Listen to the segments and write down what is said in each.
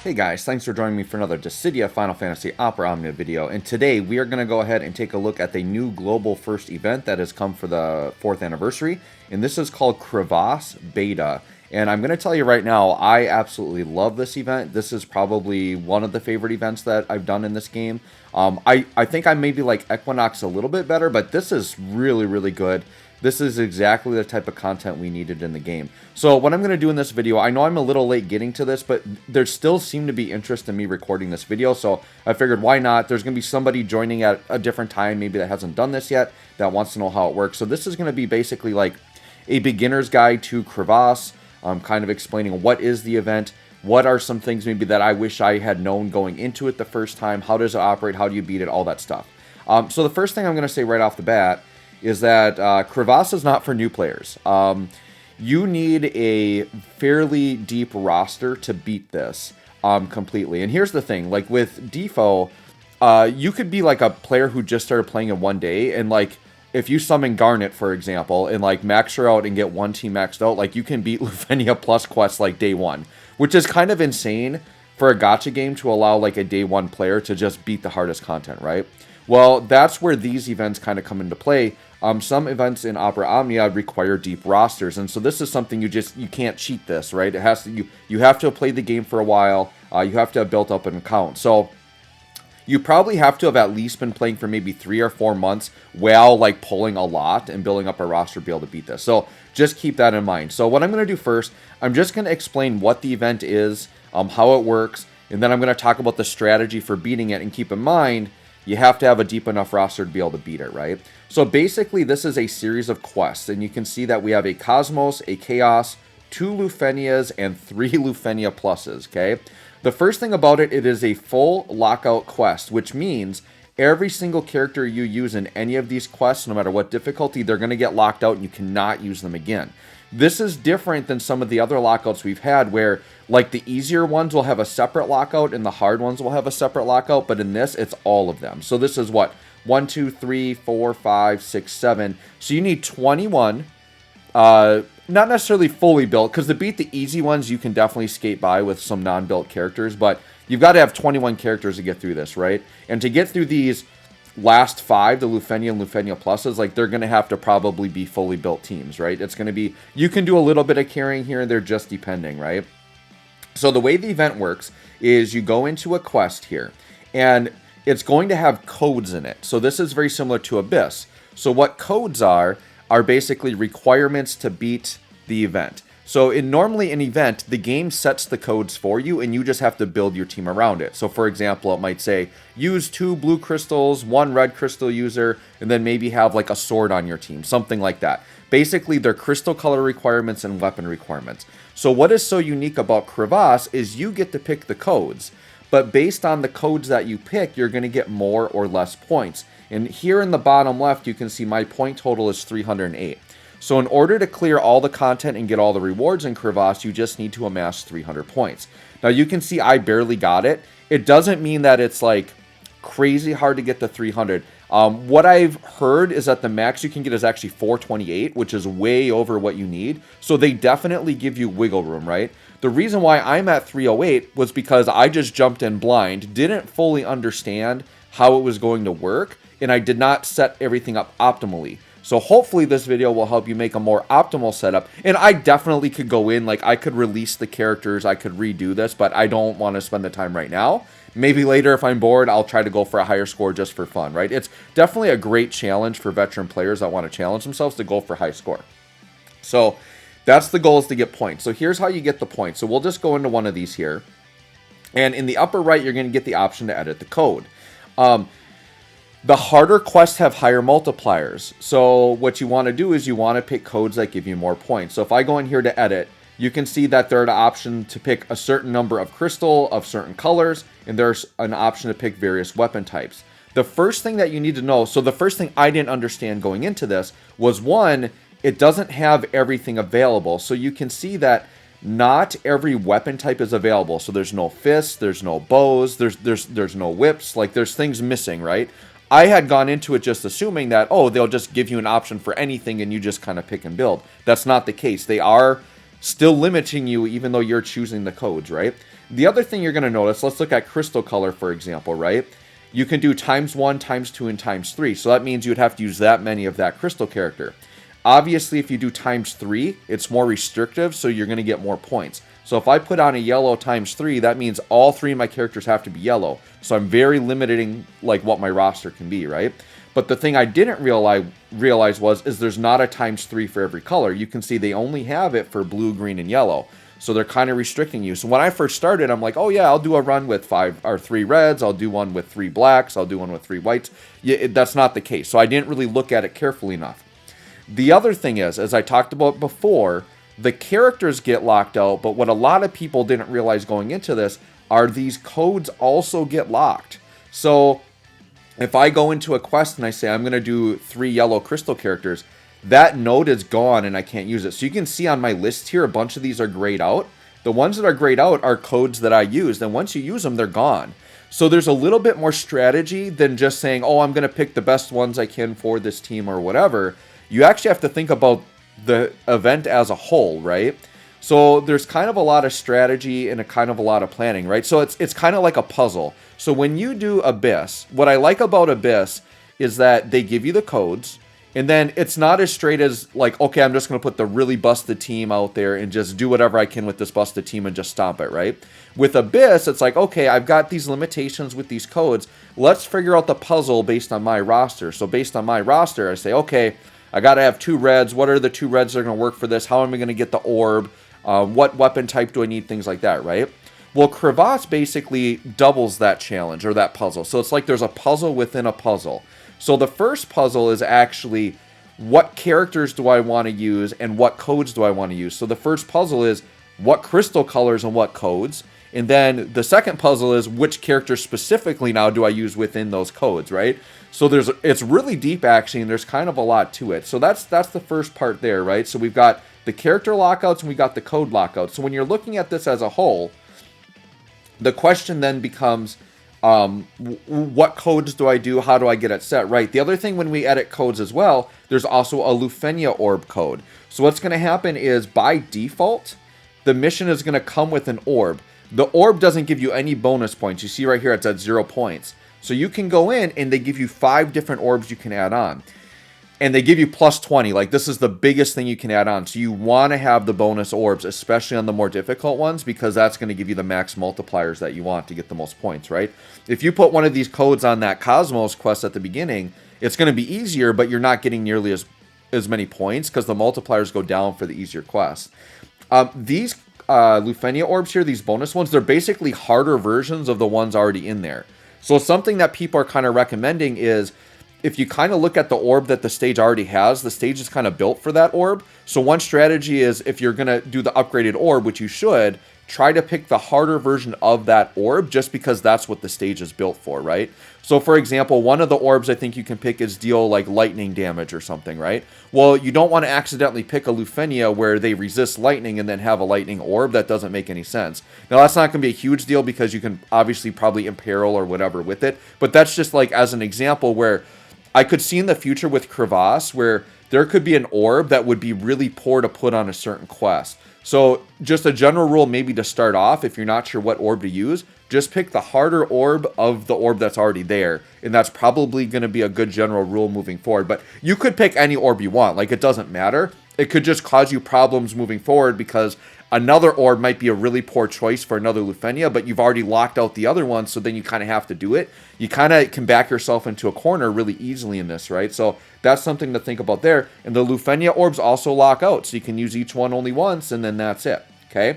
Hey guys, thanks for joining me for another Dissidia Final Fantasy Opera Omnia video, and today we are going to go ahead and take a look at the new global first event that has come for the 4th anniversary, and this is called Crevasse Beta. And I'm going to tell you right now, I absolutely love this event. This is probably one of the favorite events that I've done in this game. I think I maybe like Equinox a little bit better, but this is really, really good. This is exactly the type of content we needed in the game. So what I'm going to do in this video, I know I'm a little late getting to this, but there still seemed to be interest in me recording this video, so I figured why not? There's going to be somebody joining at a different time, maybe that hasn't done this yet, that wants to know how it works. So this is going to be basically like a beginner's guide to Crevasse, kind of explaining what is the event, what are some things maybe that I wish I had known going into it the first time, how does it operate, how do you beat it, all that stuff. So the first thing I'm going to say right off the bat is that Crevasse is not for new players. You need a fairly deep roster to beat this completely. And here's the thing, like with DFFOO, you could be like a player who just started playing in one day, and like if you summon Garnet, for example, and like max her out and get one team maxed out, like you can beat Lufenia plus quests like day one, which is kind of insane for a gacha game to allow like a day one player to just beat the hardest content, right? Well, that's where these events kind of come into play. Some events in Opera Omnia require deep rosters, and so this is something you can't cheat this, right? It has to you have to have played the game for a while. You have to have built up an account. So you probably have to have at least been playing for maybe 3 or 4 months while like pulling a lot and building up a roster to be able to beat this. So just keep that in mind. So what I'm going to do first, I'm just going to explain what the event is, how it works, and then I'm going to talk about the strategy for beating it. And keep in mind, you have to have a deep enough roster to be able to beat it, right? So basically, this is a series of quests, and you can see that we have a Cosmos, a Chaos, 2 Lufenias, and 3 Lufenia pluses, okay? The first thing about it, it is a full lockout quest, which means every single character you use in any of these quests, no matter what difficulty, they're going to get locked out and you cannot use them again. This is different than some of the other lockouts we've had where, like, the easier ones will have a separate lockout and the hard ones will have a separate lockout, but in this, it's all of them. So this is what? 1, 2, 3, 4, 5, 6, 7. So you need 21, not necessarily fully built, because to beat the easy ones, you can definitely skate by with some non-built characters, but you've got to have 21 characters to get through this, right? And to get through these last 5, the Lufenia and Lufenia pluses, like they're going to have to probably be fully built teams, right? It's going to be, you can do a little bit of carrying here and there, just depending, right? So the way the event works is you go into a quest here, and it's going to have codes in it. So this is very similar to Abyss. So what codes are basically requirements to beat the event. So normally an event, the game sets the codes for you, and you just have to build your team around it. So for example, it might say, use 2 blue crystals, 1 red crystal user, and then maybe have like a sword on your team, something like that. Basically, they're crystal color requirements and weapon requirements. So what is so unique about Crevasse is you get to pick the codes, but based on the codes that you pick, you're going to get more or less points. And here in the bottom left, you can see my point total is 308. So in order to clear all the content and get all the rewards in Crevasse, you just need to amass 300 points. Now you can see I barely got it. It doesn't mean that it's like crazy hard to get to 300. What I've heard is that the max you can get is actually 428, which is way over what you need. So they definitely give you wiggle room, right? The reason why I'm at 308 was because I just jumped in blind, didn't fully understand how it was going to work, and I did not set everything up optimally. So hopefully this video will help you make a more optimal setup. And I definitely could go in, like I could release the characters, I could redo this, but I don't want to spend the time right now. Maybe later if I'm bored, I'll try to go for a higher score just for fun, right? It's definitely a great challenge for veteran players that want to challenge themselves to go for high score. So that's the goal, is to get points. So here's how you get the points. So we'll just go into one of these here. And in the upper right, you're going to get the option to edit the code. The harder quests have higher multipliers. So what you want to do is you want to pick codes that give you more points. So if I go in here to edit, you can see that there's an option to pick a certain number of crystal of certain colors, and there's an option to pick various weapon types. The first thing that you need to know, so the first thing I didn't understand going into this was, one, it doesn't have everything available. So you can see that not every weapon type is available. So there's no fists, there's no bows, there's no whips, like there's things missing, right? I had gone into it just assuming that, oh, they'll just give you an option for anything and you just kind of pick and build. That's not the case. They are still limiting you even though you're choosing the codes, right? The other thing you're going to notice, let's look at crystal color, for example, right? You can do ×1, ×2, and ×3. So that means you'd have to use that many of that crystal character. Obviously, if you do ×3, it's more restrictive, so you're going to get more points. So if I put on a yellow ×3, that means all 3 of my characters have to be yellow. So I'm very limiting like what my roster can be, right? But the thing I didn't realize is there's not a ×3 for every color. You can see they only have it for blue, green, and yellow. So they're kind of restricting you. So when I first started, I'm like, oh yeah, I'll do a run with 3 reds. I'll do one with 3 blacks. I'll do one with 3 whites. Yeah, that's not the case. So I didn't really look at it carefully enough. The other thing is, as I talked about before, the characters get locked out, but what a lot of people didn't realize going into this are these codes also get locked. So if I go into a quest and I say I'm going to do 3 yellow crystal characters, that node is gone and I can't use it. So you can see on my list here, a bunch of these are grayed out. The ones that are grayed out are codes that I used, and once you use them, they're gone. So there's a little bit more strategy than just saying, oh, I'm going to pick the best ones I can for this team or whatever. You actually have to think about the event as a whole, right? So there's kind of a lot of strategy and a kind of a lot of planning, right? So it's kind of like a puzzle. So when you do Abyss, what I like about Abyss is that they give you the codes, and then it's not as straight as like, okay, I'm just going to put the really busted team out there and just do whatever I can with this busted team and just stomp it, right? With Abyss, it's like, okay, I've got these limitations with these codes. Let's figure out the puzzle based on my roster. So based on my roster, I say, okay, I got to have 2 reds. What are the 2 reds that are going to work for this? How am I going to get the orb? What weapon type do I need? Things like that, right? Well, Crevasse basically doubles that challenge or that puzzle. So it's like there's a puzzle within a puzzle. So the first puzzle is actually what characters do I want to use and what codes do I want to use. So the first puzzle is what crystal colors and what codes. And then the second puzzle is which characters specifically now do I use within those codes, right? So it's really deep actually, and there's kind of a lot to it. So that's the first part there, right? So we've got the character lockouts and we got the code lockouts. So when you're looking at this as a whole, the question then becomes, what codes do I do? How do I get it set right? The other thing when we edit codes as well, there's also a Lufenia orb code. So what's going to happen is by default, the mission is going to come with an orb. The orb doesn't give you any bonus points. You see right here, it's at 0 points. So you can go in and they give you 5 different orbs you can add on. And they give you plus 20. Like this is the biggest thing you can add on. So you want to have the bonus orbs, especially on the more difficult ones, because that's going to give you the max multipliers that you want to get the most points, right? If you put one of these codes on that Cosmos quest at the beginning, it's going to be easier, but you're not getting nearly as many points because the multipliers go down for the easier quests. These Lufenia orbs here, these bonus ones, they're basically harder versions of the ones already in there. So something that people are kind of recommending is if you kind of look at the orb that the stage already has, the stage is kind of built for that orb. So one strategy is if you're going to do the upgraded orb, which you should, try to pick the harder version of that orb just because that's what the stage is built for, right? So for example, one of the orbs I think you can pick is deal like lightning damage or something, right? Well, you don't want to accidentally pick a Lufenia where they resist lightning and then have a lightning orb. That doesn't make any sense. Now that's not going to be a huge deal because you can obviously probably imperil or whatever with it, but that's just like as an example where I could see in the future with Crevasse where there could be an orb that would be really poor to put on a certain quest. So just a general rule maybe to start off, if you're not sure what orb to use, just pick the harder orb of the orb that's already there. And that's probably going to be a good general rule moving forward. But you could pick any orb you want. Like it doesn't matter. It could just cause you problems moving forward because another orb might be a really poor choice for another Lufenia, but you've already locked out the other one, so then you kind of have to do it. You kind of can back yourself into a corner really easily in this, right? So that's something to think about there. And the Lufenia orbs also lock out, so you can use each one only once, and then that's it, okay?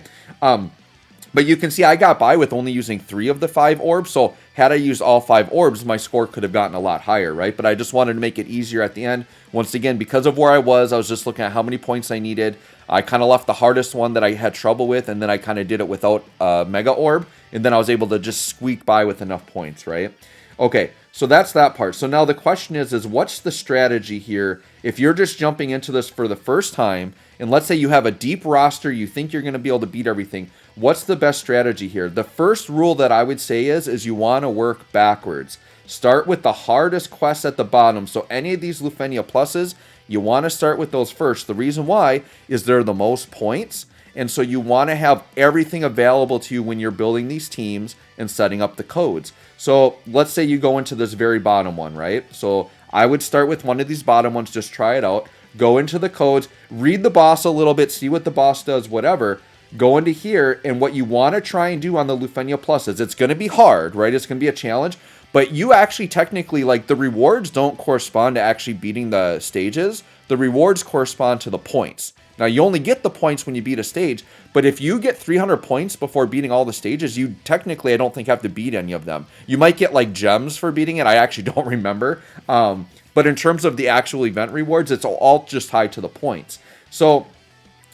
But you can see I got by with only using 3 of the 5 orbs, so had I used all 5 orbs, my score could have gotten a lot higher, right? But I just wanted to make it easier at the end. Once again, because of where I was just looking at how many points I needed. I kind of left the hardest one that I had trouble with, and then I kind of did it without a Mega Orb, and then I was able to just squeak by with enough points, right? Okay, so that's that part. So now the question is what's the strategy here if you're just jumping into this for the first time, and let's say you have a deep roster, you think you're going to be able to beat everything, what's the best strategy here? The first rule that I would say is you want to work backwards. Start with the hardest quests at the bottom. So any of these Lufenia pluses, you want to start with those first. The reason why is they're the most points. And so you want to have everything available to you when you're building these teams and setting up the codes. So let's say you go into this very bottom one, right? So I would start with one of these bottom ones, just try it out. Go into the codes, read the boss a little bit, see what the boss does, whatever. Go into here, and what you want to try and do on the Lufenia Plus is, it's going to be hard, right? It's going to be a challenge, but you actually technically, like, the rewards don't correspond to actually beating the stages. The rewards correspond to the points. Now, you only get the points when you beat a stage, but if you get 300 points before beating all the stages, you technically, I don't think, have to beat any of them. You might get, like, gems for beating it. I actually don't remember. But in terms of the actual event rewards, it's all just tied to the points. So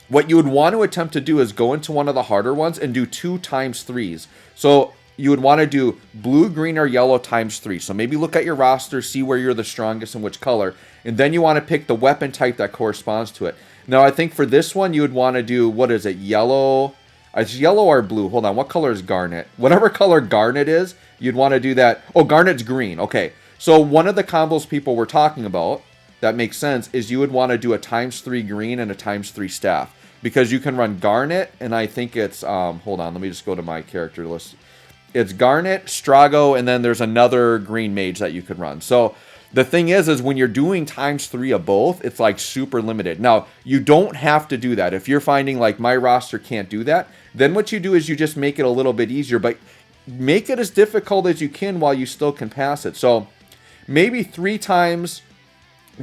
what you would want to attempt to do is go into one of the harder ones and do 2 times 3s. So you would want to do blue, green, or yellow times 3. So maybe look at your roster, see where you're the strongest and which color, and then you want to pick the weapon type that corresponds to it. Now, I think for this one, you would want to do, what is it, yellow? It's yellow or blue. Hold on, what color is garnet? Whatever color garnet is, you'd want to do that. Oh, garnet's green. Okay, so one of the combos people were talking about that makes sense is you would want to do a times 3 green and a times 3 staff, because you can run garnet, and I think it's, hold on, let me just go to my character list. It's garnet, Strago, and then there's another green mage that you could run. So the thing is when you're doing times 3 of both, it's like super limited. Now, you don't have to do that. If you're finding like my roster can't do that, then what you do is you just make it a little bit easier, but make it as difficult as you can while you still can pass it. So maybe 3 times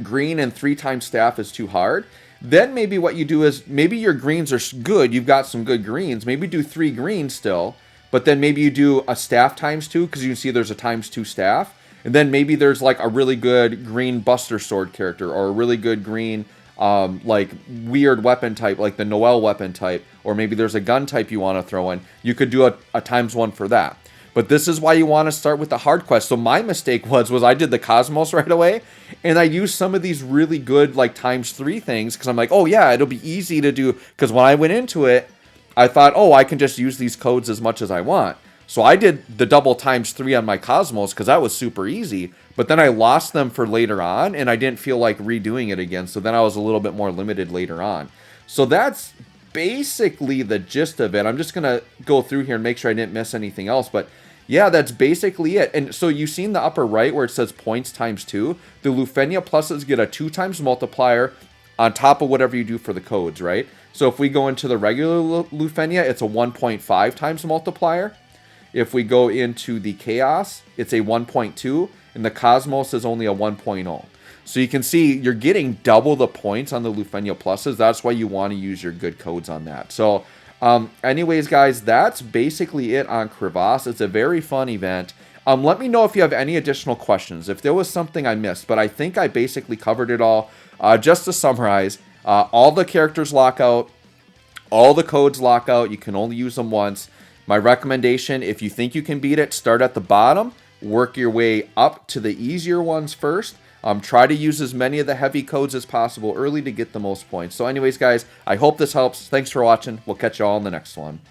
green and 3 times staff is too hard. Then maybe what you do is, maybe your greens are good. You've got some good greens. Maybe do 3 greens still, but then maybe you do a staff times 2, because you can see there's a times 2 staff. And then maybe there's like a really good green Buster Sword character, or a really good green like weird weapon type, like the Noel weapon type, or maybe there's a gun type you want to throw in. You could do a times 1 for that. But this is why you want to start with the hard quest. So my mistake was I did the Cosmos right away, and I used some of these really good like times 3 things, because I'm like, oh yeah, it'll be easy to do. Because when I went into it, I thought, oh, I can just use these codes as much as I want. So I did the double times 3 on my Cosmos because that was super easy. But then I lost them for later on, and I didn't feel like redoing it again. So then I was a little bit more limited later on. So that's basically the gist of it. I'm just going to go through here and make sure I didn't miss anything else. But yeah, that's basically it. And so you've seen the upper right where it says points times 2. The Lufenia pluses get a 2 times multiplier on top of whatever you do for the codes, right? So if we go into the regular Lufenia, it's a 1.5 times multiplier. If we go into the Chaos, it's a 1.2, and the Cosmos is only a 1.0. So you can see you're getting double the points on the Lufenia pluses. That's why you want to use your good codes on that. So anyways, guys, that's basically it on Crevasse. It's a very fun event. Let me know if you have any additional questions, if there was something I missed, but I think I basically covered it all. Just to summarize, all the characters lock out, all the codes lock out. You can only use them once. My recommendation, if you think you can beat it, start at the bottom, work your way up to the easier ones first. Try to use as many of the heavy codes as possible early to get the most points. So anyways, guys, I hope this helps. Thanks for watching. We'll catch you all in the next one.